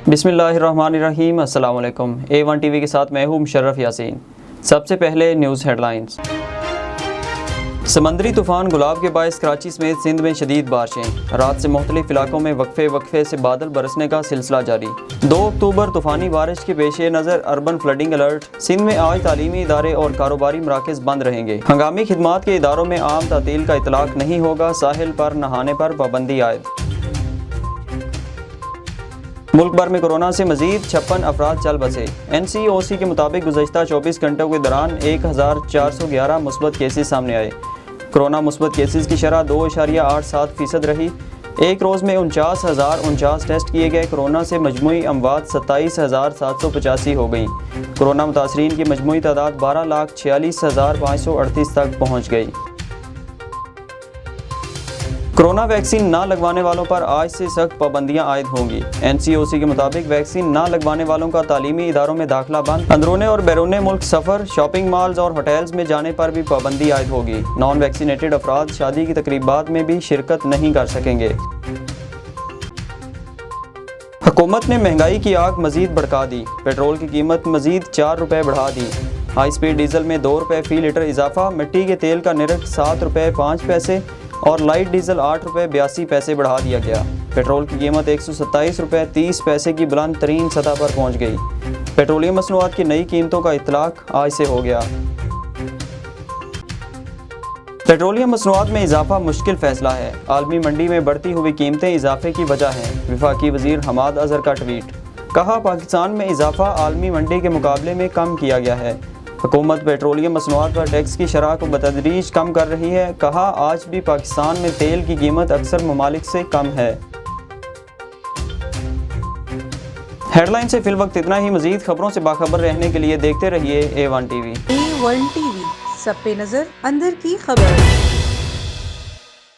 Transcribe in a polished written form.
बिस्मिल्लाहिर्रहमानिर्रहीम। अस्सलाम वालेकुम। A1 टीवी के साथ मैं हूँ मुशर्रफ यासीन। सबसे पहले न्यूज़ हेडलाइंस। समंदरी तूफ़ान गुलाब के बायस कराची समेत सिंध में शदीद बारिशें। रात से मुख्तलिफ इलाकों में वक्फे से बादल बरसने का सिलसिला जारी। 2 अक्टूबर तूफ़ानी बारिश के पेश नज़र अर्बन फ्लडिंग अलर्ट। सिंध में आज तालीमी इदारे और कारोबारी मराकज़ बंद रहेंगे। हंगामी खिदमात के इदारों में आम तातील का इतलाक नहीं होगा। साहिल पर नहाने पर पाबंदी आयद। मुल्क भर में कोरोना से मजीद 56 अफराद चल बसे। NCOC के मुताबिक गुज़श्ता 24 घंटों के दौरान 1411 मुस्बत केसेस सामने आए। कोरोना मुस्बत केसेस की शरह 2.87% रही। एक रोज़ में 49,049 टेस्ट किए गए। कोरोना से मजमूई अमवात 27,785 हो गई। कोरोना मुतासरीन की मजमूई तादाद 12,46,538 तक पहुँच गई। कोरोना वैक्सीन ना लगवाने वालों पर आज से सख्त पाबंदियां आयद होंगी। NCOC के मुताबिक वैक्सीन ना लगवाने वालों का तालीमी इदारों में दाखिला बंद। अंदरूने और बैरूने मुल्क सफ़र, शॉपिंग मॉल्स और होटल्स में जाने पर भी पाबंदी आयद होगी। नॉन वैक्सीनेटेड अफराद शादी की तकरीबात में भी शिरकत नहीं कर सकेंगे। हुकूमत ने महंगाई की आग मजीद भड़का दी। पेट्रोल की कीमत मजीद 4 रुपये बढ़ा दी। हाई स्पीड डीजल में 2 रुपये फ़ी लीटर इजाफा। मिट्टी के तेल का निरख 7 रुपये 5 पैसे और लाइट डीजल 8 रुपये 82 पैसे बढ़ा दिया गया। पेट्रोल की कीमत 127 रुपये 30 पैसे की बुलंद तरीन सतह पर पहुंच गई। पेट्रोलियम मसनूआत की नई कीमतों का इतलाक आज से हो गया। पेट्रोलियम मसनूआत में इजाफा मुश्किल फैसला है। आलमी मंडी में बढ़ती हुई कीमतें इजाफे की वजह हैं। वफाकी वजीर हमाद अजहर का ट्वीट। कहा, पाकिस्तान में इजाफा आलमी मंडी के मुकाबले में कम किया गया है। हुकूमत पेट्रोलियम मसनूआत पर टैक्स की शरह को बतदरीज कम कर रही है। कहा, आज भी पाकिस्तान में तेल की कीमत अक्सर ममालिक से कम है। हेडलाइन से फिलवक्त इतना ही। मजीद खबरों से बाखबर रहने के लिए देखते रहिए A1 टीवी। A1 टीवी, सब पे नजर, अंदर की खबर।